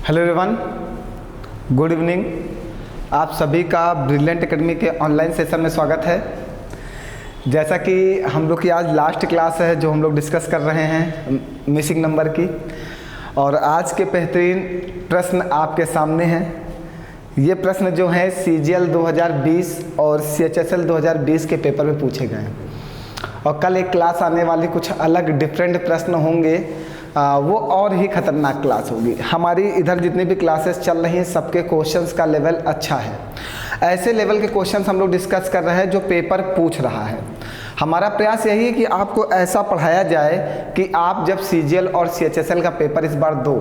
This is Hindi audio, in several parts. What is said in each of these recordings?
Hello everyone, good evening. आप सभी का ब्रिलियंट एकेडमी के ऑनलाइन सेशन में स्वागत है। जैसा कि हम लोग की आज लास्ट क्लास है जो हम लोग डिस्कस कर रहे हैं मिसिंग नंबर की, और आज के बेहतरीन प्रश्न आपके सामने हैं। ये प्रश्न जो हैं CGL 2020 और CHSL 2020 के पेपर में पूछे गए हैं, और कल एक क्लास आने वाली कुछ अलग डिफरेंट प्रश्न होंगे, वो और ही खतरनाक क्लास होगी। हमारी इधर जितनी भी क्लासेस चल रही हैं सबके क्वेश्चंस का लेवल अच्छा है। ऐसे लेवल के क्वेश्चंस हम लोग डिस्कस कर रहे हैं जो पेपर पूछ रहा है। हमारा प्रयास यही है कि आपको ऐसा पढ़ाया जाए कि आप जब CGL और CHSL का पेपर इस बार दो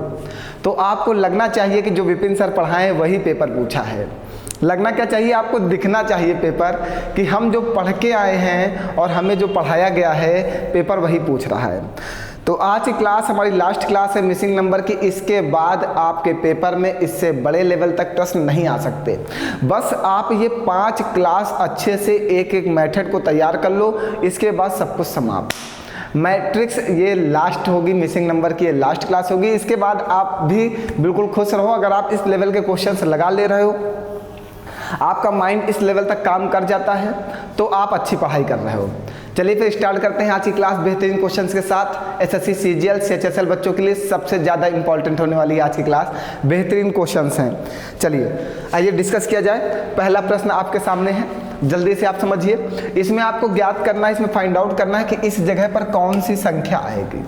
तो आपको लगना चाहिए कि जो विपिन सर पढ़ाएं वही पेपर पूछा है। लगना क्या चाहिए, आपको दिखना चाहिए पेपर कि हम जो पढ़ के आए हैं और हमें जो पढ़ाया गया है पेपर वही पूछ रहा है। तो आज की क्लास हमारी लास्ट क्लास है मिसिंग नंबर की। इसके बाद आपके पेपर में इससे बड़े लेवल तक प्रश्न नहीं आ सकते। बस आप ये 5 क्लास अच्छे से एक एक मेथड को तैयार कर लो, इसके बाद सब कुछ समाप्त। मैट्रिक्स ये लास्ट होगी, मिसिंग नंबर की ये लास्ट क्लास होगी। इसके बाद आप भी बिल्कुल खुश रहो अगर आप इस लेवल के क्वेश्चंस लगा ले रहे हो, आपका माइंड इस लेवल तक काम कर जाता है तो आप अच्छी पढ़ाई कर रहे हो। चलिए फिर स्टार्ट करते हैं आज की क्लास बेहतरीन क्वेश्चंस के साथ। SSC CGL CHSL बच्चों के लिए सबसे ज़्यादा इंपॉर्टेंट होने वाली है आज की क्लास। बेहतरीन क्वेश्चंस हैं। चलिए आइए डिस्कस किया जाए। पहला प्रश्न आपके सामने है, जल्दी से आप समझिए। इसमें आपको ज्ञात करना है, इसमें फाइंड आउट करना है कि इस जगह पर कौन सी संख्या आएगी।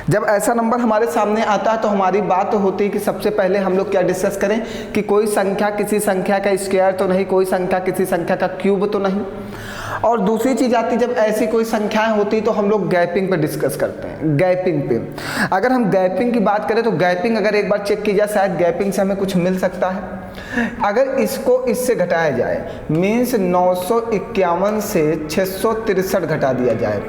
जब ऐसा नंबर हमारे सामने आता है तो हमारी बात तो होती है कि सबसे पहले हम लोग क्या डिस्कस करें कि कोई संख्या किसी संख्या का स्क्वायर तो नहीं, कोई संख्या किसी संख्या का क्यूब तो नहीं। और दूसरी चीज़ आती है जब ऐसी कोई संख्याएं होती तो हम लोग गैपिंग पे डिस्कस करते हैं। गैपिंग पे अगर हम गैपिंग की बात करें तो गैपिंग अगर एक बार चेक की जाए शायद गैपिंग से हमें कुछ मिल सकता है। अगर इसको इससे घटाया जाए, मीन्स 951 से 663 घटा दिया जाए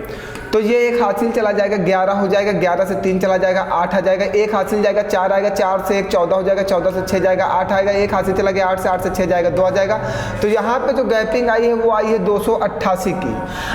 तो ये एक हासिल चला जाएगा, 11 हो जाएगा, 11 से 3 चला जाएगा, 8 आ जाएगा, एक हासिल जाएगा, 4 आएगा, 4 से 1 14 हो जाएगा, 14 से 6 जाएगा, 8 आएगा, एक हासिल चला गया, 8 से 8 से 6 जाएगा, 2 आ जाएगा। तो यहाँ पे जो गैपिंग आई है वो आई है 288 की।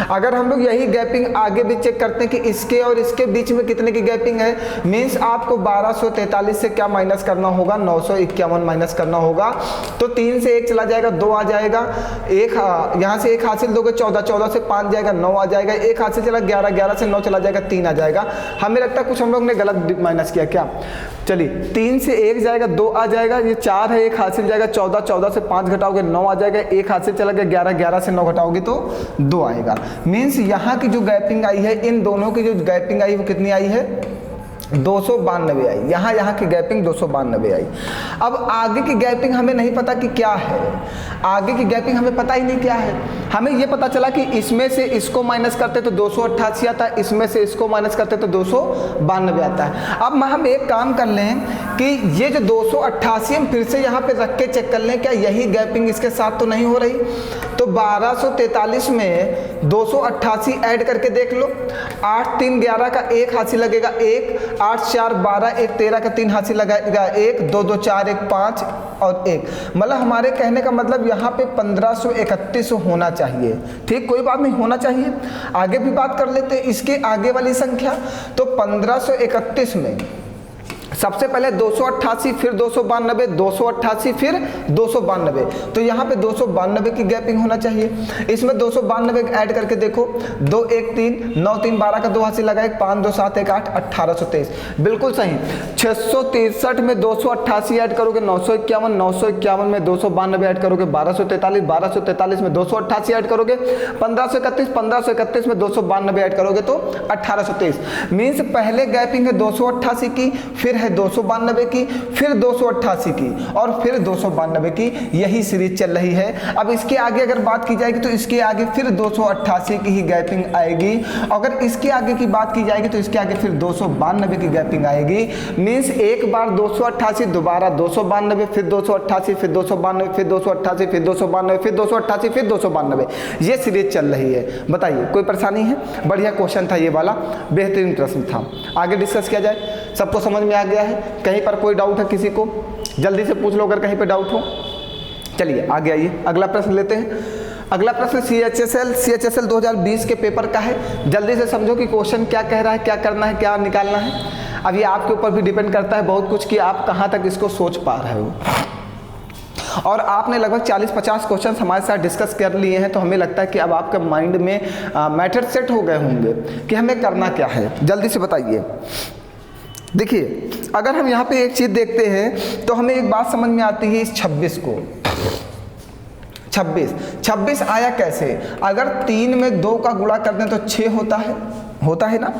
अगर हम लोग यही गैपिंग आगे भी चेक करते हैं कि इसके और इसके बीच में कितने की गैपिंग है, मीन्स आपको 1243 से क्या माइनस करना होगा, 951 माइनस करना होगा। तो 3 से 1 चला जाएगा, 2 आ जाएगा, एक यहाँ से एक हासिल दोगे 14, 14 से 5 जाएगा, 9 आ जाएगा, एक हासिल चला 11, 11 से 9 चला जाएगा, 3 आ जाएगा। हमें लगता है कुछ हम लोग ने गलत माइनस किया क्या। चलिए 3 से 1 जाएगा, 2 आ जाएगा, ये 4 है, एक हासिल जाएगा 14, 14 से 5 घटाओगे 9 आ जाएगा, एक हासिल चला गया 11, 11 से 9 घटाओगे तो 2 आएगा। मीन्स यहाँ की जो गैपिंग आई है, इन दोनों की जो गैपिंग आई वो कितनी आई है, 292 आई। यहाँ की गैपिंग 292 आई। अब आगे की गैपिंग हमें नहीं पता कि क्या है, आगे की गैपिंग हमें पता ही नहीं क्या है। हमें ये पता चला कि इसमें से इसको माइनस करते तो 288 आता है, इसमें से इसको माइनस करते तो 292 आता है। अब हम एक काम कर लें कि ये जो 288 हम फिर से यहाँ पे रख के चेक कर लें क्या यही गैपिंग इसके साथ तो नहीं हो रही। तो 1243 में 288 ऐड करके देख लो। 8 3 11 का 1 हासिल लगेगा 1, 8 4 12, 1 13 का 3 हासिल लगेगा 1, 2 2 4 1 5 और 1। मतलब हमारे कहने का मतलब यहाँ पे 1531 होना चाहिए। ठीक, कोई बात नहीं, होना चाहिए। आगे भी बात कर लेते हैं इसके आगे वाली संख्या। तो 1531 में सबसे पहले 288 फिर 292, 288 फिर 292, तो यहाँ पे 292 की गैपिंग होना चाहिए। इसमें 292 ऐड करके देखो, 2 1 3 9 3 12 का 2 हासिल लगा 1, 5 2 7 1 8 1823, बिल्कुल सही। 663 में 288 ऐड करोगे 951, 951 में 292 ऐड करोगे 1243, 1243 में 288 ऐड करोगे 1531, 1531 में 292 ऐड करोगे तो 1823। मीन्स पहले गैपिंग है 288 की, फिर है 292 की, फिर 288 की और फिर 292 की, यही सीरीज चल रही है। अब इसके आगे अगर बात की जाएगी तो इसके आगे फिर 288 की ही गैपिंग आएगी। अगर इसके आगे की बात की जाएगी तो इसके आगे फिर 292 की गैपिंग आएगी। मीन्स एक बार 288, दोबारा 292, फिर 288, फिर 292, फिर 288, फिर 292, फिर 288, फिर 292, ये सीरीज चल रही है। बताइए कोई परेशानी है? बढ़िया क्वेश्चन था ये वाला, बेहतरीन प्रश्न था। आगे डिस्कस किया जाए। सबको समझ में आ गया है? कहीं पर कोई डाउट है किसी को? जल्दी से पूछ लो अगर कहीं पर डाउट हो। चलिए आगे आइए, अगला प्रश्न लेते हैं। अगला प्रश्न CHSL 2020 के पेपर का है। जल्दी से समझो कि क्वेश्चन क्या कह रहा है, क्या करना है, क्या निकालना है। अब ये आपके ऊपर भी डिपेंड करता है बहुत कुछ कि आप कहाँ तक इसको सोच पा रहे हो। और आपने लगभग 40-50 क्वेश्चन हमारे साथ डिस्कस कर लिए हैं, तो हमें लगता है कि अब आपके माइंड में मैथड सेट हो गए होंगे कि हमें करना क्या है। जल्दी से बताइए। देखिए, अगर हम यहाँ पे एक चीज़ देखते हैं तो हमें एक बात समझ में आती है इस 26 को। 26 आया कैसे? अगर 3 में 2 का गुणा कर दें तो 6 होता है ना।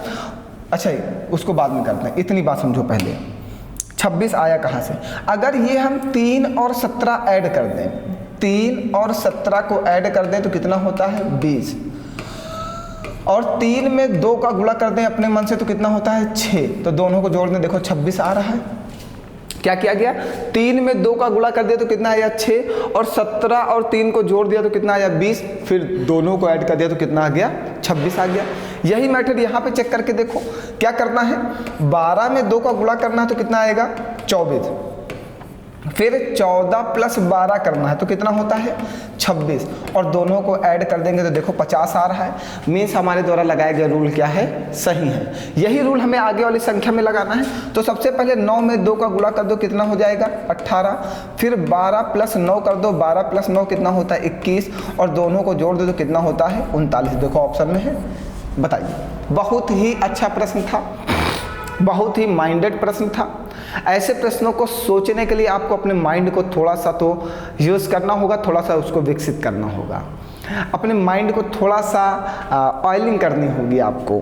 अच्छा, उसको बाद में करते हैं, इतनी बात समझो पहले। 26 आया कहाँ से? अगर ये हम 3 और 17 ऐड कर दें, 3 और 17 को ऐड कर दें तो कितना होता है? 20। और 3 में 2 का गुणा कर दें अपने मन से तो कितना होता है? 6। तो दोनों को जोड़ दें, देखो 26 आ रहा है। क्या किया गया? 3 में 2 का गुणा कर दिया तो कितना आया? 6। और 17 और 3 को जोड़ दिया तो कितना आया? 20। फिर दोनों को ऐड कर दिया तो कितना आ गया? 26 आ गया। यही मेथड यहाँ पे चेक करके देखो। क्या करना है? 12 में 2 का गुणा करना है तो कितना आएगा? 24। फिर 14 प्लस 12 करना है तो कितना होता है? 26। और दोनों को ऐड कर देंगे तो देखो 50 आ रहा है। मीन्स हमारे द्वारा लगाया गया रूल क्या है? सही है। यही रूल हमें आगे वाली संख्या में लगाना है। तो सबसे पहले 9 में 2 का गुणा कर दो, कितना हो जाएगा? 18। फिर 12 प्लस 9 कर दो, 12 प्लस 9 कितना होता है? 21। और दोनों को जोड़ दो तो कितना होता है? 39। देखो ऑप्शन में है। बताइए। बहुत ही अच्छा प्रश्न था, बहुत ही माइंडेड प्रश्न था। ऐसे प्रश्नों को सोचने के लिए आपको अपने माइंड को थोड़ा सा तो यूज़ करना होगा, थोड़ा सा उसको विकसित करना होगा, अपने माइंड को थोड़ा सा ऑयलिंग करनी होगी आपको।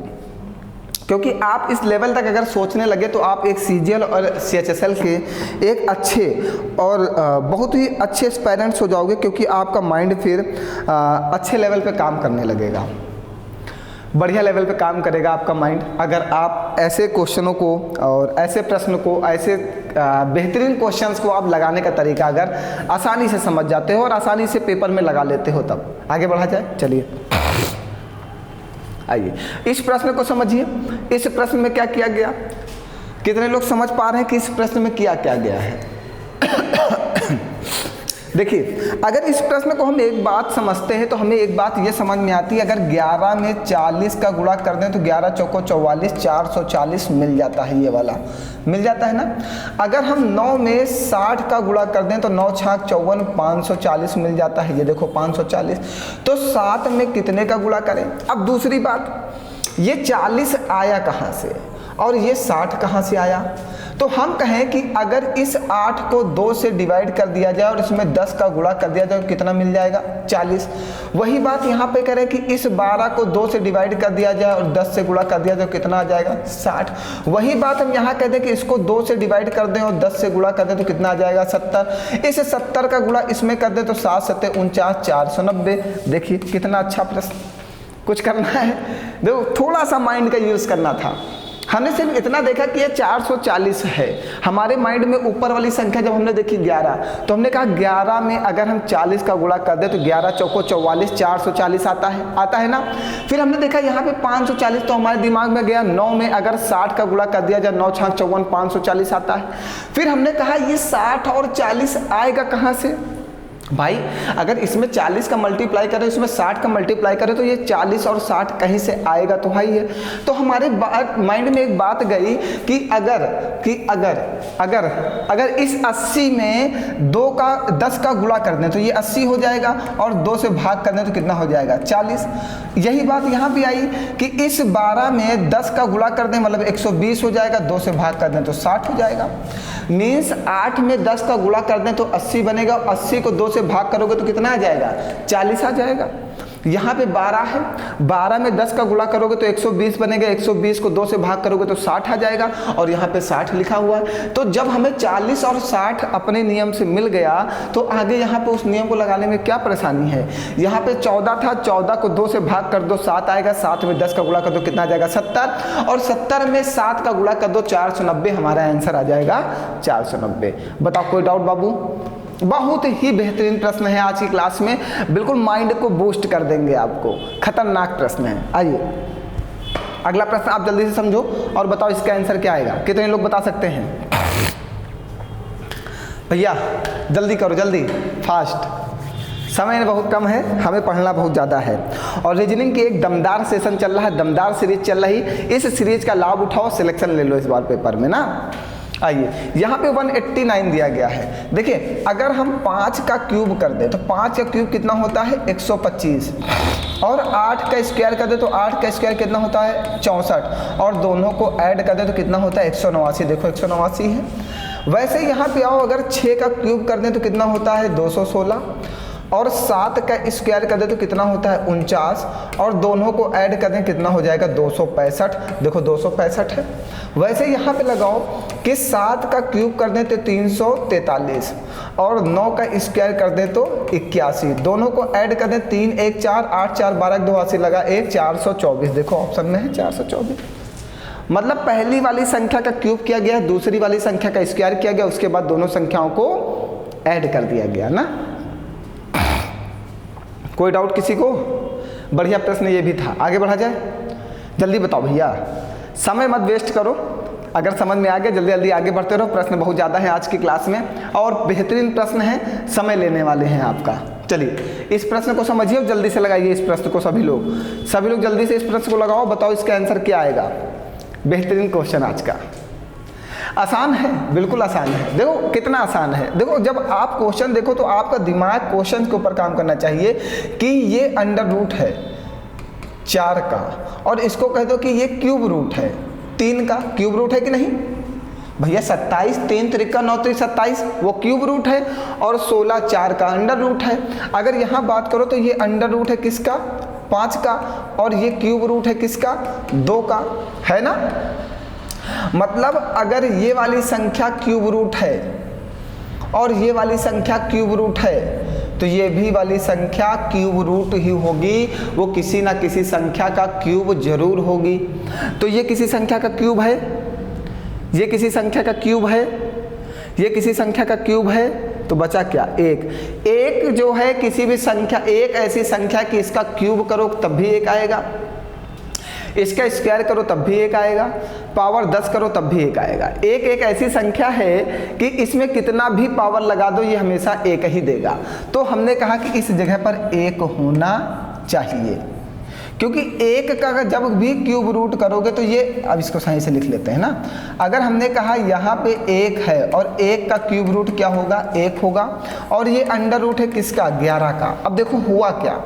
क्योंकि आप इस लेवल तक अगर सोचने लगे तो आप एक CGL और CHSL के एक अच्छे और बहुत ही अच्छे एस्पायरेंट्स हो जाओगे, क्योंकि आपका माइंड फिर अच्छे लेवल पे काम करने लगेगा, बढ़िया लेवल पे काम करेगा आपका माइंड। अगर आप ऐसे क्वेश्चनों को और ऐसे प्रश्न को, ऐसे बेहतरीन क्वेश्चंस को आप लगाने का तरीका अगर आसानी से समझ जाते हो और आसानी से पेपर में लगा लेते हो, तब आगे बढ़ा जाए। चलिए आइए इस प्रश्न को समझिए। इस प्रश्न में क्या किया गया? कितने लोग समझ पा रहे हैं कि इस प्रश्न में क्या क्या गया है? देखिए, अगर इस प्रश्न को हम एक बात समझते हैं तो हमें एक बात ये समझ में आती है, अगर 11 में 40 का गुणा कर दें तो 11 चौको 44, 440 मिल जाता है। ये वाला मिल जाता है ना। अगर हम 9 में 60 का गुणा कर दें तो 9 छाक 54, 540 मिल जाता है। ये देखो 540। तो 7 में कितने का गुणा करें? अब दूसरी बात, ये 40 आया कहाँ से और ये 60 कहाँ से आया? तो हम कहें कि अगर इस 8 को 2 से डिवाइड कर दिया जाए और इसमें 10 का गुणा कर दिया जाए तो कितना मिल जाएगा? 40। वही बात यहाँ पे करें कि इस 12 को 2 से डिवाइड कर दिया जाए और 10 से गुणा कर दिया जाए तो कितना आ जाएगा? 60। वही बात हम यहाँ कह दें कि इसको 2 से डिवाइड कर दें और 10 से गुणा कर दें तो कितना आ जाएगा? 70। इस 70 का गुणा इसमें कर दें तो 7 7 49, 490। देखिए कितना अच्छा प्रश्न। कुछ करना है, देखो थोड़ा सा माइंड का यूज़ करना था। हमने सिर्फ इतना देखा कि ये 440 है। हमारे माइंड में ऊपर वाली संख्या जब हमने देखी 11, तो हमने कहा 11 में अगर हम 40 का गुणा कर दें तो 11 चौको 44, 440 आता है ना। फिर हमने देखा यहाँ पे 540, तो हमारे दिमाग में गया 9 में अगर 60 का गुणा कर दिया जाए, 9 छाक 54, 540 आता है। फिर हमने कहा ये 60 और 40 आएगा कहाँ से? भाई अगर इसमें 40 का मल्टीप्लाई करें, इसमें 60 का मल्टीप्लाई करें तो ये 40 और 60 कहीं से आएगा तो भाई है। तो हमारे माइंड में एक बात गई कि अगर इस 80 में 10 का गुणा कर दें तो ये 80 हो जाएगा और 2 से भाग कर दें तो कितना हो जाएगा? 40। यही बात यहाँ भी आई कि इस 12 में 10 का गुणा कर दें मतलब 120 हो जाएगा, 2 से भाग कर दें तो 60 हो जाएगा। मीन्स 8 में 10 का गुणा कर दें तो 80 बनेगा, 80 को 2 से भाग करोगे तो कितना आ जाएगा? 40 आ जाएगा। यहाँ पे 12 है, 12 में 10 का गुणा करोगे तो 120 बनेगा, 120 को 2 से भाग करोगे तो 60 आ जाएगा और यहाँ पे 60 लिखा हुआ है। तो जब हमें 40 और 60 अपने नियम से मिल गया तो आगे यहाँ पे उस नियम को लगाने में क्या परेशानी है? यहाँ पे 14 था, 14 को 2 से भाग कर दो 7 आएगा, 7 में 10 का गुणा कर दो कितना आ जाएगा? 70। और 70 में 7 का गुणा कर दो 490, हमारा आंसर आ जाएगा 490। बताओ कोई डाउट बाबू? बहुत ही बेहतरीन प्रश्न है आज की क्लास में, बिल्कुल माइंड को बूस्ट कर देंगे आपको। खतरनाक प्रश्न है। आइए अगला प्रश्न आप जल्दी से समझो और बताओ इसका आंसर क्या आएगा। कितने लोग बता सकते हैं? भैया जल्दी करो, जल्दी फास्ट। समय बहुत कम है, हमें पढ़ना बहुत ज़्यादा है और रीजनिंग की एक दमदार सेशन चल रहा है, दमदार सीरीज चल रही। इस सीरीज का लाभ उठाओ, सिलेक्शन ले लो इस बार पेपर में ना। आइए यहाँ पे 189 दिया गया है। देखिए अगर हम 5 का क्यूब कर दें तो 5 का क्यूब कितना होता है 125 और 8 का स्क्वायर कर दे तो 8 का स्क्वायर कितना होता है 64 और दोनों को ऐड कर दे तो कितना होता है 189। देखो 189 है। वैसे यहाँ पे आओ, अगर 6 का क्यूब कर दें तो कितना होता है 216 और 7 का स्क्वायर कर दे तो कितना होता है 49 और दोनों को ऐड कर दें कितना हो जाएगा 265। देखो 265 है। वैसे यहाँ पे लगाओ कि 7 का क्यूब कर दें तो 343 और 9 का स्क्वायर कर दें तो 81, दोनों को ऐड कर दें 3 1 4 8 4 12 2 80 लगा 1 424। देखो ऑप्शन में है 424। मतलब पहली वाली संख्या का क्यूब किया गया, दूसरी वाली संख्या का स्क्वायर किया गया, उसके बाद दोनों संख्याओं को ऐड कर दिया गया ना। कोई डाउट किसी को? बढ़िया प्रश्न ये भी था। आगे बढ़ा जाए, जल्दी बताओ भैया, समय मत वेस्ट करो। अगर समझ में आ गया जल्दी जल्दी आगे बढ़ते रहो। प्रश्न बहुत ज़्यादा है आज की क्लास में और बेहतरीन प्रश्न है, समय लेने वाले हैं आपका। चलिए इस प्रश्न को समझिए और जल्दी से लगाइए इस प्रश्न को। सभी लोग जल्दी से इस प्रश्न को लगाओ, बताओ इसका आंसर क्या आएगा। बेहतरीन क्वेश्चन आज का, आसान है, बिल्कुल आसान है। देखो कितना आसान है। देखो जब आप क्वेश्चन देखो तो आपका दिमाग क्वेश्चन के ऊपर काम करना चाहिए कि ये अंडर रूट है 4 का और इसको कह दो कि ये क्यूब रूट है 3 का। क्यूब रूट है कि नहीं भैया? 27 3 त्रिका 9 3 27 वो क्यूब रूट है और 16 4 का अंडर रूट है। अगर यहाँ बात करो तो ये अंडर रूट है किसका 5 का और ये क्यूब रूट है किसका 2 का, है ना। मतलब अगर ये वाली संख्या क्यूब रूट है और ये वाली संख्या क्यूब रूट है तो ये भी वाली संख्या क्यूब रूट ही होगी, वो किसी ना किसी संख्या का क्यूब जरूर होगी। तो ये किसी संख्या का क्यूब है, ये किसी संख्या का क्यूब है, ये किसी संख्या का क्यूब है, तो बचा क्या 1। एक जो है किसी भी संख्या, एक ऐसी संख्या कि इसका क्यूब करो तब भी 1 आएगा, इसका स्क्वायर करो तब भी 1 आएगा, पावर 10 करो तब भी 1 आएगा। एक ऐसी संख्या है कि इसमें कितना भी पावर लगा दो ये हमेशा 1 ही देगा। तो हमने कहा कि इस जगह पर 1 होना चाहिए, क्योंकि 1 का जब भी क्यूब रूट करोगे तो ये, अब इसको सही से लिख लेते हैं ना। अगर हमने कहा यहाँ पे 1 है और 1 का क्यूब रूट क्या होगा 1 होगा और ये अंडर रूट है किसका 11 का। अब देखो हुआ क्या,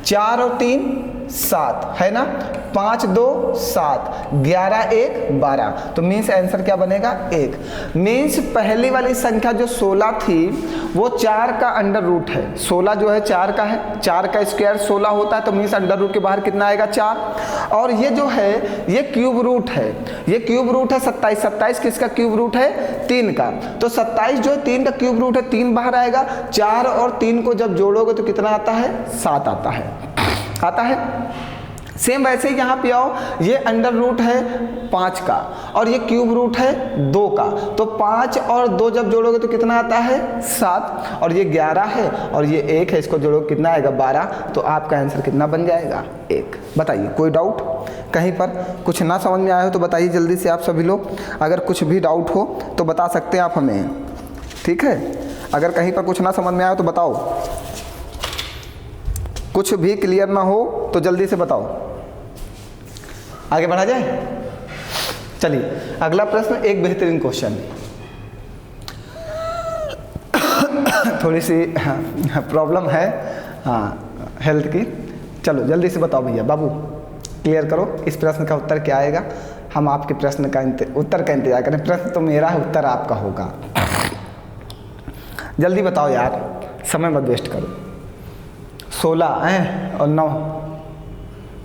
4 और 3 7 है ना, 5 2 7 11 1 12, तो मीन्स आंसर क्या बनेगा 1। मीन्स पहली वाली संख्या जो 16 थी वो 4 का अंडर रूट है। 16 जो है 4 का है, 4 का स्क्वायर 16 होता है, तो मीन्स अंडर रूट के बाहर कितना आएगा 4। और ये जो है ये क्यूब रूट है, ये क्यूब रूट है 27। 27 किसका क्यूब रूट है 3 का, तो 27 जो है 3 का क्यूब रूट है, 3 बाहर आएगा। 4 और 3 को जब जोड़ोगे तो कितना आता है 7 आता है। सेम वैसे ही यहाँ पे आओ, ये अंडर रूट है 5 का और ये क्यूब रूट है 2 का, तो 5 और 2 जब जोड़ोगे तो कितना आता है 7 और ये 11 है और ये 1 है, इसको जोड़ोगे कितना आएगा 12। तो आपका आंसर कितना बन जाएगा 1। बताइए कोई डाउट कहीं पर कुछ ना समझ में आया हो तो बताइए जल्दी से आप सभी लोग। अगर कुछ भी डाउट हो तो बता सकते हैं आप हमें, ठीक है। अगर कहीं पर कुछ ना समझ में आया तो बताओ, कुछ भी क्लियर ना हो तो जल्दी से बताओ। आगे बढ़ा जाए। चलिए अगला प्रश्न एक बेहतरीन क्वेश्चन। थोड़ी सी प्रॉब्लम है हाँ हेल्थ की। चलो जल्दी से बताओ भैया, बाबू क्लियर करो इस प्रश्न का उत्तर क्या आएगा। हम आपके प्रश्न का उत्तर का इंतजार करें। प्रश्न तो मेरा है, उत्तर आपका होगा। जल्दी बताओ यार, समय मत वेस्ट करो। 16 हैं और 9,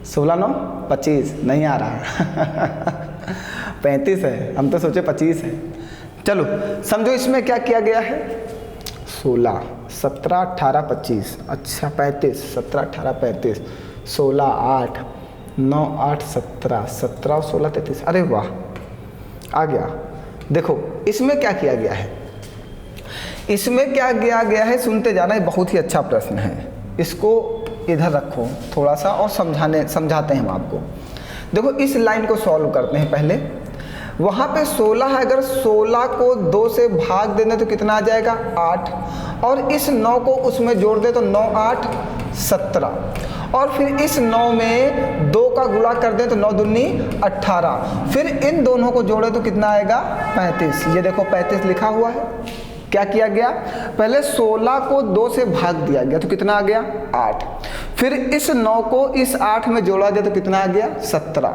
16 9 25 नहीं आ रहा 35 है, हम तो सोचे 25 है। चलो समझो इसमें क्या किया गया है। 16 17 18 25, अच्छा 35 17 18 35, 16 8 9 8 17 17 और 16 33। अरे वाह आ गया। देखो इसमें क्या किया गया है, इसमें क्या किया गया है सुनते जाना, ये बहुत ही अच्छा प्रश्न है। इसको इधर रखो थोड़ा सा और समझाते हैं हम आपको। देखो इस लाइन को सॉल्व करते हैं पहले। वहाँ पे 16 है, अगर 16 को 2 से भाग देना तो कितना आ जाएगा 8 और इस 9 को उसमें जोड़ दे तो 9 8 17, और फिर इस 9 में 2 का गुणा कर दे तो 9 दूनी 18, फिर इन दोनों को जोड़े तो कितना आएगा 35। ये देखो 35 लिखा हुआ है। क्या किया गया, पहले 16 को 2 से भाग दिया गया तो कितना आ गया 8, फिर इस 9 को इस 8 में जोड़ा गया तो कितना आ गया 17,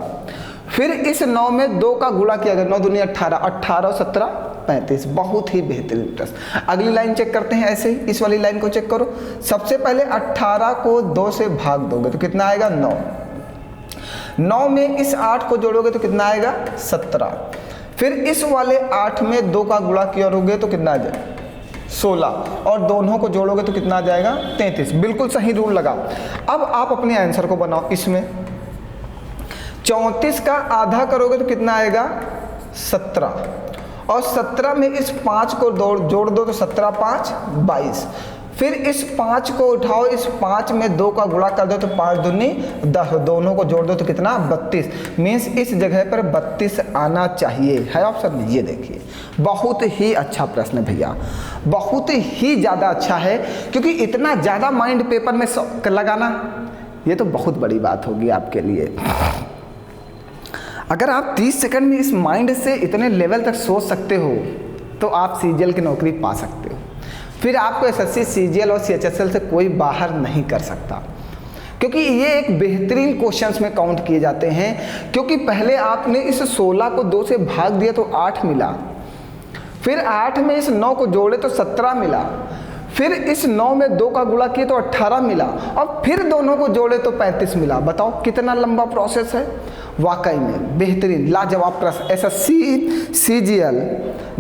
फिर इस 9 में 2 का गुणा किया गया, 9 दूनी 18, 18 और 17 35। बहुत ही बेहतरीन प्रश्न। अगली लाइन चेक करते हैं, ऐसे ही इस वाली लाइन को चेक करो। सबसे पहले 18 को 2 से भाग दोगे तो कितना आएगा 9, 9 में इस 8 को जोड़ोगे तो कितना आएगा 17, फिर इस वाले 8 में 2 का गुणा करोगे तो कितना आ जाएगा 16, और दोनों को जोड़ोगे तो कितना आ जाएगा 33। बिल्कुल सही रूल लगा। अब आप अपने आंसर को बनाओ। इसमें 34 का आधा करोगे तो कितना आएगा 17, और 17 में इस 5 को जोड़ दो तो 17 5 22, फिर इस 5 को उठाओ, इस 5 में 2 का गुणा कर दो तो 5 दूनी 10, दोनों को जोड़ दो तो कितना 32। मीन्स इस जगह पर 32 आना चाहिए, है ऑप्शन। ये देखिए बहुत ही अच्छा प्रश्न है भैया, बहुत ही ज़्यादा अच्छा है, क्योंकि इतना ज़्यादा माइंड पेपर में लगाना ये तो बहुत बड़ी बात होगी आपके लिए। अगर आप 30 सेकंड में इस माइंड से इतने लेवल तक सोच सकते हो तो आप सीजीएल की नौकरी पा सकते हो। फिर आपको एसएससी, सीजीएल और सीएचएसएल से कोई बाहर नहीं कर सकता, क्योंकि ये एक बेहतरीन क्वेश्चंस में काउंट किए जाते हैं। क्योंकि पहले आपने इस 16 को 2 से भाग दिया तो 8 मिला, फिर 8 में इस 9 को जोड़े तो 17 मिला, फिर इस 9 में 2 का गुणा किए तो 18 मिला, और फिर दोनों को जोड़े तो 35 मिला। बताओ कितना लंबा प्रोसेस है। वाकई में बेहतरीन लाजवाब प्रश्न। एसएससी सीजीएल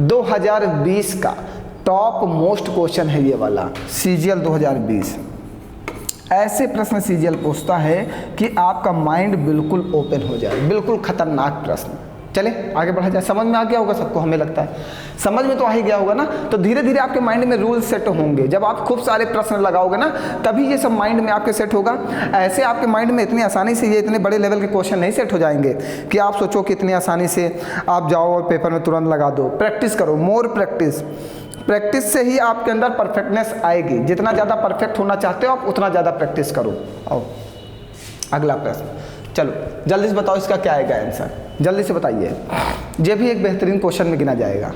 2020 का टॉप मोस्ट क्वेश्चन है ये वाला, सीजीएल 2020। ऐसे प्रश्न सीजीएल पूछता है कि आपका माइंड बिल्कुल ओपन हो जाए। बिल्कुल खतरनाक प्रश्न। चले आगे बढ़ा जाए। समझ में आ गया होगा सबको, हमें लगता है समझ में तो आ ही गया होगा ना। तो धीरे धीरे आपके माइंड में रूल सेट होंगे। जब आप खूब सारे प्रश्न लगाओगे ना तभी ये सब माइंड में आपके सेट होगा। ऐसे आपके माइंड में इतनी आसानी से ये इतने बड़े लेवल के क्वेश्चन नहीं सेट हो जाएंगे कि आप सोचो कि इतनी आसानी से आप जाओ और पेपर में तुरंत लगा दो। प्रैक्टिस करो, मोर प्रैक्टिस। प्रैक्टिस से ही आपके अंदर परफेक्टनेस आएगी। जितना ज़्यादा परफेक्ट होना चाहते हो आप उतना ज़्यादा प्रैक्टिस करो। आओ अगला प्रश्न, चलो जल्दी से बताओ इसका क्या आएगा आंसर, जल्दी से बताइए। ये भी एक बेहतरीन क्वेश्चन में गिना जाएगा।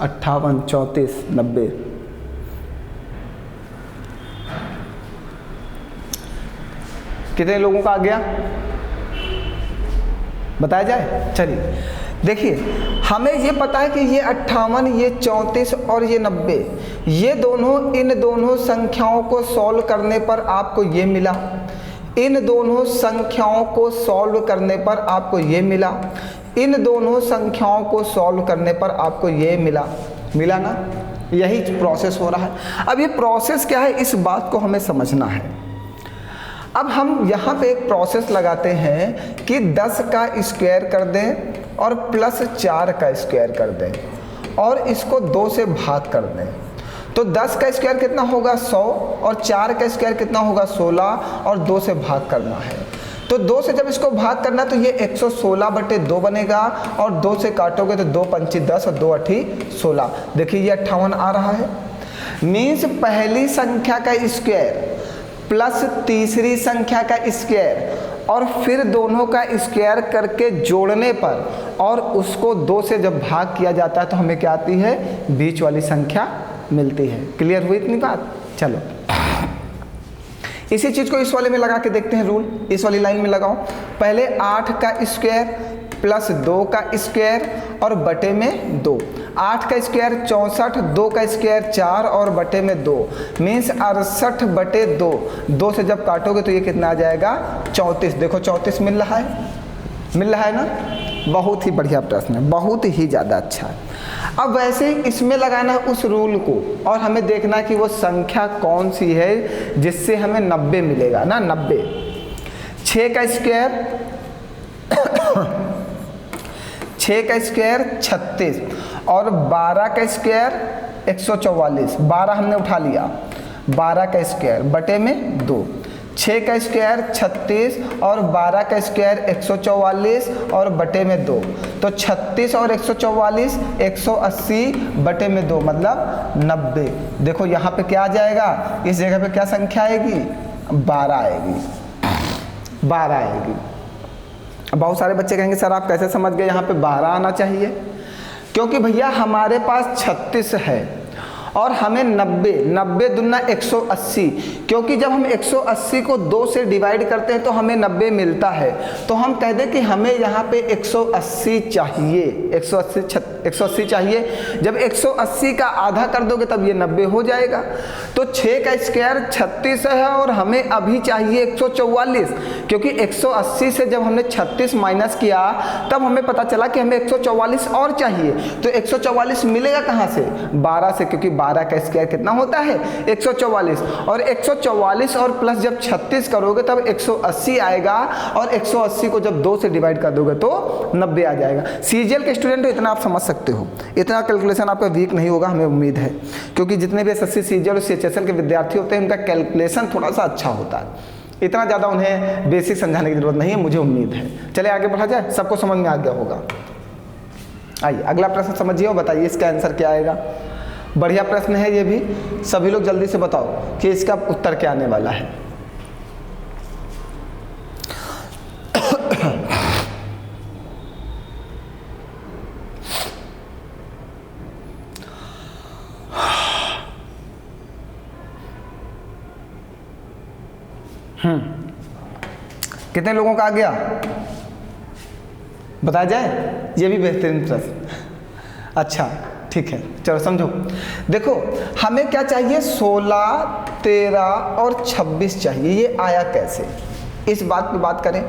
अट्ठावन 34 90 कितने लोगों का आ गया बताया जाए। चलिए देखिए, हमें ये पता है कि ये 58, ये 34 और ये 90, ये दोनों इन दोनों संख्याओं को सॉल्व करने पर आपको ये मिला। इन दोनों संख्याओं को सॉल्व करने पर आपको ये मिला। इन दोनों संख्याओं को सॉल्व करने पर आपको ये मिला। मिला ना, यही प्रोसेस हो रहा है। अब ये प्रोसेस क्या है इस बात को हमें समझना है। अब हम यहाँ पे एक प्रोसेस लगाते हैं कि 10 का स्क्वायर कर दें और प्लस 4 का स्क्वायर कर दें और इसको 2 से भाग कर दें। तो 10 का स्क्वायर कितना होगा 100 और 4 का स्क्वायर कितना होगा 16 और 2 से भाग करना है। तो 2 से जब इसको भाग करना तो ये 116/2 बनेगा और 2 से काटोगे तो 2 पंची 10 और 2 अठी 16। देखिए ये 58 आ रहा है। मीन्स पहली संख्या का स्क्वायर प्लस तीसरी संख्या का स्क्वायर और फिर दोनों का स्क्वायर करके जोड़ने पर और उसको 2 से जब भाग किया जाता है तो हमें क्या आती है, बीच वाली संख्या मिलती है। क्लियर हुई इतनी बात। चलो इसी चीज़ को इस वाले में लगा के देखते हैं रूल। इस वाली लाइन में लगाओ। पहले 8 का स्क्वायर प्लस 2 का स्क्वायर और बटे में 2। 8 का स्क्वायर 64, 2 का स्क्वायर 4 और बटे में 2 मीन्स 68/2। 2 से जब काटोगे तो ये कितना आ जाएगा 34। देखो 34 मिल रहा है, मिल रहा है ना। बहुत ही बढ़िया प्रश्न है, बहुत ही ज़्यादा अच्छा है। अब वैसे ही इसमें लगाना उस रूल को और हमें देखना कि वो संख्या कौन सी है जिससे हमें 90 मिलेगा ना। 90 6 का स्क्वायर 6 का स्क्वायर 36 और 12 का स्क्वायर 144। 12 हमने उठा लिया, 12 का स्क्वायर बटे में 2। 6 का स्क्वायर 36 और 12 का स्क्वायर 144 और बटे में 2, तो 36 और 144 180 बटे में 2 मतलब 90। देखो यहाँ पे क्या आ जाएगा, इस जगह पे क्या संख्या आएगी, 12 आएगी, 12 आएगी। बहुत सारे बच्चे कहेंगे सर आप कैसे समझ गए यहाँ पे 12 आना चाहिए, क्योंकि भैया हमारे पास 36 है और हमें 90 दुना 180, क्योंकि जब हम 180 को 2 से डिवाइड करते हैं तो हमें 90 मिलता है, तो हम कह दें कि हमें यहाँ पे 180 चाहिए, 180 चाहिए। जब 180 का आधा कर दोगे तब ये 90 हो जाएगा। तो 6 का स्क्वायर 36 है और हमें अभी चाहिए 144, क्योंकि 180 से जब हमने 36 माइनस किया तब हमें पता चला कि हमें 144 और चाहिए। तो 144 मिलेगा कहाँ से, 12 से, क्योंकि 12 का स्क्वायर कितना होता है 144, और 144 और प्लस जब 36 करोगे तब 180 आएगा, और 180 को जब 2 से डिवाइड कर दोगे तो 90 आ जाएगा। सीजीएल के स्टूडेंट हो इतना आप समझ सकते हो, इतना कैलकुलेशन आपका वीक नहीं होगा, हमें उम्मीद है, क्योंकि जितने भी एसएससी सीजीएल और सीएचएसएल के विद्यार्थी होते हैं उनका कैलकुलेशन थोड़ा सा अच्छा होता है, इतना ज़्यादा उन्हें बेसिक समझाने की जरूरत नहीं है, मुझे उम्मीद है। चले आगे बढ़ा जाए, सबको समझ में आ गया होगा। आइए अगला प्रश्न समझिए और बताइए इसका आंसर क्या आएगा। बढ़िया प्रश्न है ये भी, सभी लोग जल्दी से बताओ कि इसका उत्तर क्या आने वाला है। कितने लोगों का आ गया बताया जाए, ये भी बेहतरीन प्रश्न। अच्छा ठीक है, चलो समझो। देखो हमें क्या चाहिए, 16, 13 और 26 चाहिए। ये आया कैसे, इस बात पे बात करें।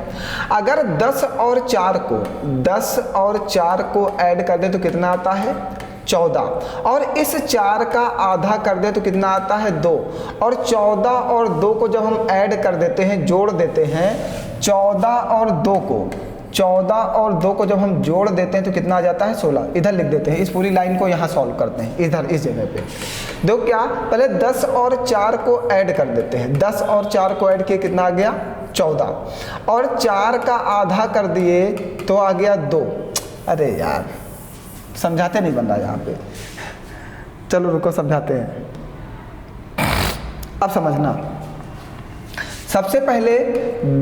अगर 10 और 4 को ऐड कर दे तो कितना आता है 14, और इस 4 का आधा कर दे तो कितना आता है 2, और 14 और 2 को जब हम ऐड कर देते हैं, जोड़ देते हैं, 14 और 2 को जब हम जोड़ देते हैं तो कितना आ जाता है 16। इधर लिख देते हैं, इस पूरी लाइन को यहाँ सॉल्व करते हैं, इधर इस जगह पे। देखो क्या, पहले 10 और 4 को ऐड कर देते हैं, 10 और 4 को ऐड किए कितना आ गया 14, और 4 का आधा कर दिए तो आ गया 2। अरे यार समझाते नहीं बन रहा यहाँ पे, चलो रुको समझाते हैं। अब समझना, सबसे पहले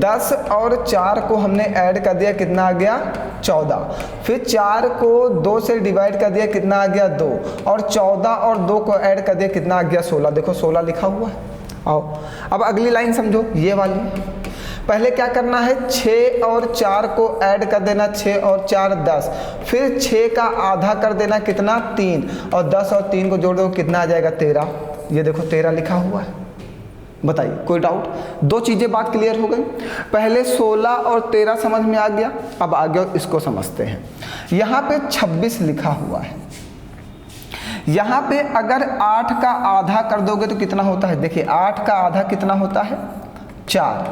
10 और 4 को हमने ऐड कर दिया, कितना आ गया 14, फिर 4 को 2 से डिवाइड कर दिया, कितना आ गया 2, और 14 और 2 को ऐड कर दिया, कितना आ गया 16। देखो 16 लिखा हुआ है। आओ अब अगली लाइन समझो, ये वाली। पहले क्या करना है, 6 और 4 को ऐड कर देना, 6 और 4 10, फिर 6 का आधा कर देना, कितना 3, और 10 और 3 को जोड़ दो कितना आ जाएगा 13। ये देखो 13 लिखा हुआ है। बताइए कोई डाउट? दो चीज़ें बात क्लियर हो गई। पहले 16 और 13 समझ में आ गया, अब आगे इसको समझते हैं। यहाँ पे 26 लिखा हुआ है, यहाँ पे अगर 8 का आधा कर दोगे तो कितना होता है, देखिए 8 का आधा कितना होता है 4,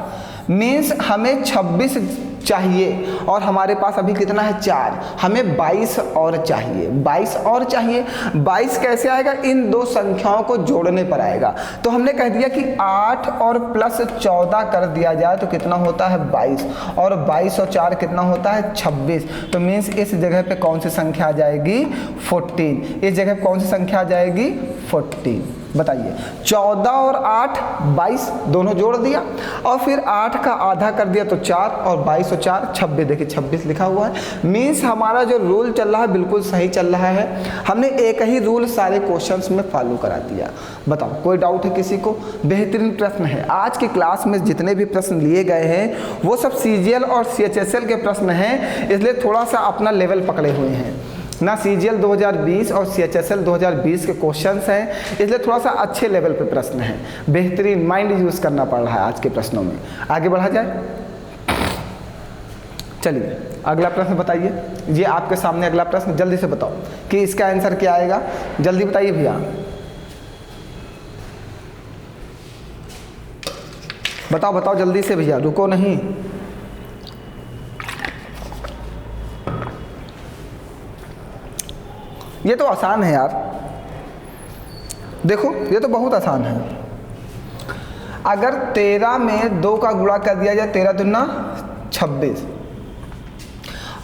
मीन्स हमें 26 चाहिए और हमारे पास अभी कितना है 4, हमें 22 और चाहिए, 22 और चाहिए। 22 कैसे आएगा, इन दो संख्याओं को जोड़ने पर आएगा। तो हमने कह दिया कि 8 और प्लस 14 कर दिया जाए तो कितना होता है 22, और 22 और 4 कितना होता है 26। तो मीन्स इस जगह पे कौन सी संख्या आ जाएगी 14, इस जगह पे कौन सी संख्या आ जाएगी 14। बताइए 14 और 8 22 दोनों जोड़ दिया, और फिर 8 का आधा कर दिया तो 4, और 22 और 4 26, देखिए 26 लिखा हुआ है। मीन्स हमारा जो रूल चल रहा है बिल्कुल सही चल रहा है, हमने एक ही रूल सारे क्वेश्चंस में फॉलो करा दिया। बताओ कोई डाउट है किसी को? बेहतरीन प्रश्न है। आज की क्लास में जितने भी प्रश्न लिए गए हैं वो सब सीजीएल और सीएचएसएल के प्रश्न हैं, इसलिए थोड़ा सा अपना लेवल पकड़े हुए हैं ना। सीजीएल 2020 और सीएचएसएल 2020 के क्वेश्चंस हैं, इसलिए थोड़ा सा अच्छे लेवल पे प्रश्न हैं। बेहतरीन माइंड यूज़ करना पड़ रहा है आज के प्रश्नों में। आगे बढ़ा जाए, चलिए अगला प्रश्न बताइए। ये आपके सामने अगला प्रश्न, जल्दी से बताओ कि इसका आंसर क्या आएगा, जल्दी बताइए भैया, बताओ बताओ जल्दी से भैया, रुको नहीं। ये तो आसान है यार, देखो ये तो बहुत आसान है। अगर 13 में 2 का गुणा कर दिया जाए, 13 दूना 26,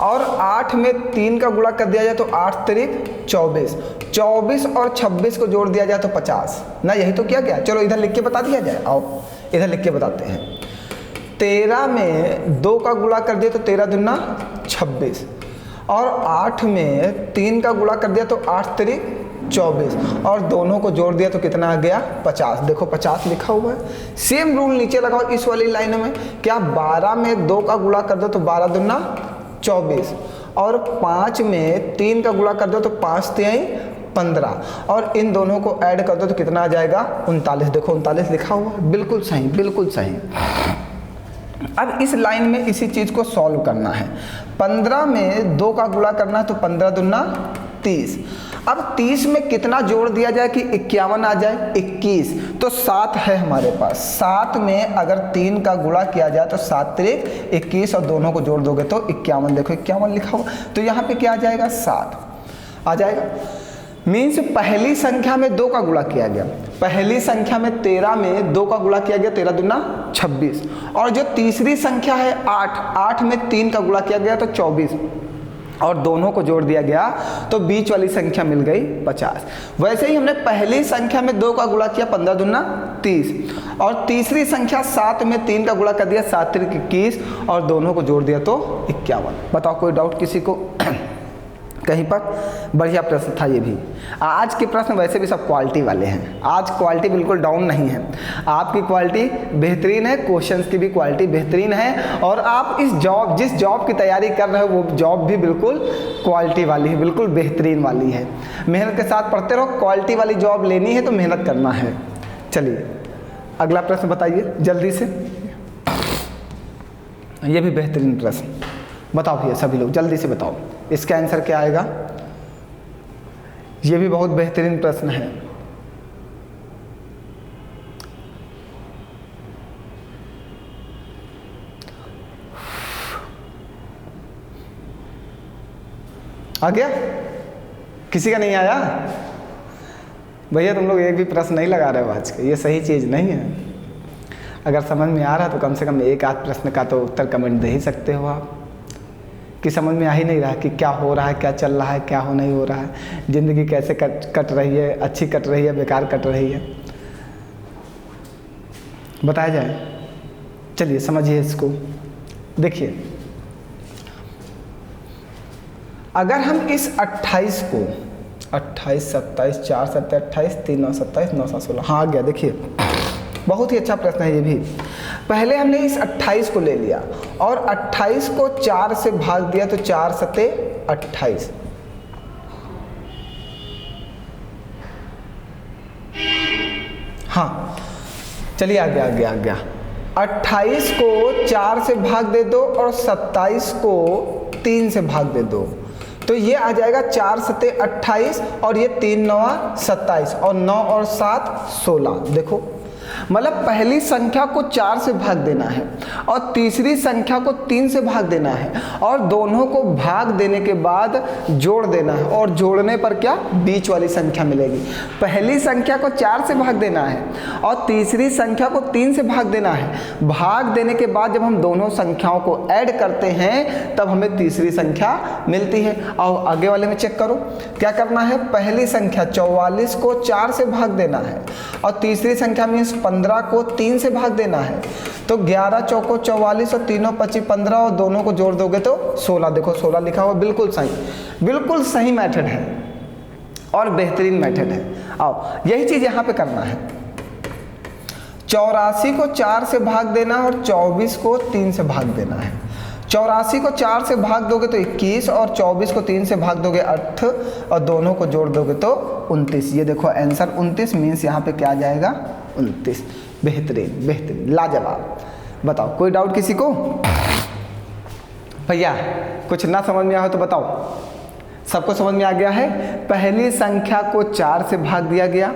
और 8 में 3 का गुणा कर दिया जाए तो 8 तिरिक 24, 24 और 26 को जोड़ दिया जाए तो 50 ना, यही तो किया गया। चलो इधर लिख के बता दिया जाए, आओ इधर लिख के बताते हैं। 13 में 2 का गुणा कर दिया तो 13 दूना 26, और 8 में 3 का गुणा कर दिया तो 8 तिरिक 24, और दोनों को जोड़ दिया तो कितना आ गया 50। देखो 50 लिखा हुआ है। सेम रूल नीचे लगाओ इस वाली लाइन में, क्या 12 में 2 का गुणा कर दो तो 12 दूना 24, और 5 में 3 का गुणा कर दो तो 5 तिहाई 15, और इन दोनों को ऐड कर दो तो कितना आ जाएगा 39। देखो 39 लिखा हुआ है, बिल्कुल सही, बिल्कुल सही। अब इस लाइन में इसी चीज को सॉल्व करना है। 15 में 2 का गुणा करना है तो 15 दूना 30। अब 30 में कितना जोड़ दिया जाए कि 51 आ जाए, 21, तो 7 है हमारे पास। 7 में अगर 3 का गुणा किया जाए तो 7 तिरिक 21, और दोनों को जोड़ दोगे तो 51। देखो 51 लिखा हुआ, तो यहाँ पे क्या आ जाएगा 7 आ जाएगा। मीन्स पहली संख्या में 2 का गुणा किया गया, पहली संख्या में 13 में 2 का गुणा किया गया, 13 दूना 26, और जो तीसरी संख्या है 8, 8 में 3 का गुणा किया गया तो 24, और दोनों को जोड़ दिया गया तो बीच वाली संख्या मिल गई 50। वैसे ही हमने पहली संख्या में 2 का गुणा किया, 15 दूना 30, और तीसरी संख्या 7 में 3 का गुणा कर दिया, 7 तिरिक 21, और दोनों को जोड़ दिया तो 51। बताओ कोई डाउट किसी को कहीं पर? बढ़िया प्रश्न था ये भी। आज के प्रश्न वैसे भी सब क्वालिटी वाले हैं, आज क्वालिटी बिल्कुल डाउन नहीं है, आपकी क्वालिटी बेहतरीन है, क्वेश्चंस की भी क्वालिटी बेहतरीन है, और आप जिस जॉब की तैयारी कर रहे हो वो जॉब भी बिल्कुल क्वालिटी वाली है, बिल्कुल बेहतरीन वाली है। मेहनत के साथ पढ़ते रहो, क्वालिटी वाली जॉब लेनी है तो मेहनत करना है। चलिए अगला प्रश्न बताइए जल्दी से, ये भी बेहतरीन प्रश्न। बताओ भैया सभी लोग जल्दी से बताओ इसका आंसर क्या आएगा। ये भी बहुत बेहतरीन प्रश्न है। आ गया? किसी का नहीं आया? भैया तुम लोग एक भी प्रश्न नहीं लगा रहे हो आज के, ये सही चीज़ नहीं है। अगर समझ में आ रहा तो कम से कम एक आध प्रश्न का तो उत्तर कमेंट दे ही सकते हो आप, कि समझ में आ ही नहीं रहा कि क्या हो रहा है, क्या चल रहा है, क्या हो नहीं हो रहा है, ज़िंदगी कैसे कट रही है, अच्छी कट रही है, बेकार कट रही है, बताया जाए। चलिए समझिए इसको। देखिए अगर हम इस 28 को 28, 27, 4, 7, 28, 3, 9, 27, 9, 7, 16, हाँ आ गया। देखिए बहुत ही अच्छा प्रश्न है ये भी। पहले हमने इस 28 को ले लिया और 28 को 4 से भाग दिया तो 4 सते 28। हाँ चलिए आ गया। 28 को 4 से भाग दे दो और 27 को 3 से भाग दे दो, तो ये आ जाएगा 4 सते 28, और ये 3 9 27, और 9 और 7 16। देखो मतलब पहली संख्या को 4 से भाग देना है और तीसरी संख्या को 3 से भाग देना है, और दोनों को भाग देने के बाद जोड़ देना है, और जोड़ने पर क्या बीच वाली संख्या मिलेगी। पहली संख्या को 4 से भाग देना है और तीसरी संख्या को 3 से भाग देना है। भाग देने के बाद जब हम दोनों संख्याओं को ऐड करते हैं तब हमें तीसरी संख्या मिलती है। और आगे वाले में चेक करो क्या करना है। पहली संख्या 44 को 4 से भाग देना है और तीसरी संख्या मीन्स 15 को 3 से भाग देना है, तो 11 चौको 44 और 3 25 15, और दोनों को जोड़ दोगे तो 16। देखो 16 लिखा हुआ, बिल्कुल सही मेथड है और बेहतरीन मेथड है। आओ यही चीज यहाँ पे करना है। 84 को 4 से भाग देना और 24 को 3 से भाग देना है। 84 को 4 से भाग दोगे तो 21, और 24 को 3 से भाग दोगे 8, और दोनों को जोड़ दोगे तो 29। ये देखो आंसर 29 मीन्स यहाँ पे क्या आ जाएगा 29। बेहतरीन लाजवाब। बताओ कोई डाउट किसी को? भैया कुछ ना समझ में आया हो तो बताओ। सबको समझ में आ गया है? पहली संख्या को 4 से भाग दिया गया,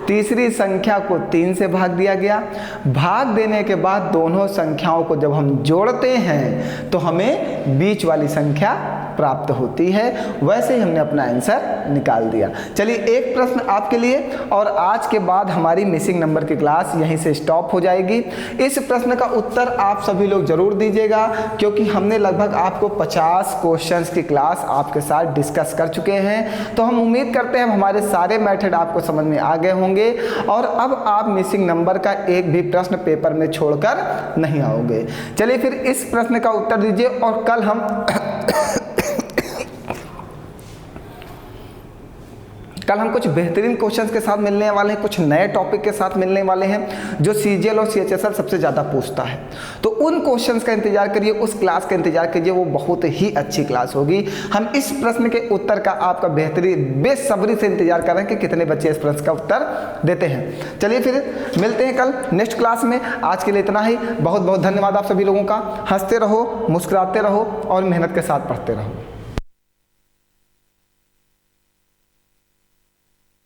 तीसरी संख्या को 3 से भाग दिया गया। भाग देने के बाद दोनों संख्याओं को जब हम जोड़ते हैं तो हमें बीच वाली संख्या प्राप्त होती है। वैसे ही हमने अपना आंसर निकाल दिया। चलिए एक प्रश्न आपके लिए, और आज के बाद हमारी मिसिंग नंबर की क्लास यहीं से स्टॉप हो जाएगी। इस प्रश्न का उत्तर आप सभी लोग जरूर दीजिएगा, क्योंकि हमने लगभग आपको 50 क्वेश्चंस की क्लास आपके साथ डिस्कस कर चुके हैं। तो हम उम्मीद करते हैं हमारे सारे मेथड आपको समझ में आ गए होंगे, और अब आप मिसिंग नंबर का एक भी प्रश्न पेपर में छोड़कर नहीं आओगे। चलिए फिर इस प्रश्न का उत्तर दीजिए, और कल हम कुछ बेहतरीन क्वेश्चंस के साथ मिलने वाले हैं, कुछ नए टॉपिक के साथ मिलने वाले हैं जो सीजीएल और सीएचएसएल सबसे ज़्यादा पूछता है। तो उन क्वेश्चंस का इंतजार करिए, उस क्लास का इंतजार कीजिए, वो बहुत ही अच्छी क्लास होगी। हम इस प्रश्न के उत्तर का आपका बेसब्री से इंतजार कर रहे हैं कि कितने बच्चे इस प्रश्न का उत्तर देते हैं। चलिए फिर मिलते हैं कल नेक्स्ट क्लास में। आज के लिए इतना ही। बहुत बहुत धन्यवाद आप सभी लोगों का। हंसते रहो, मुस्कुराते रहो और मेहनत के साथ पढ़ते रहो।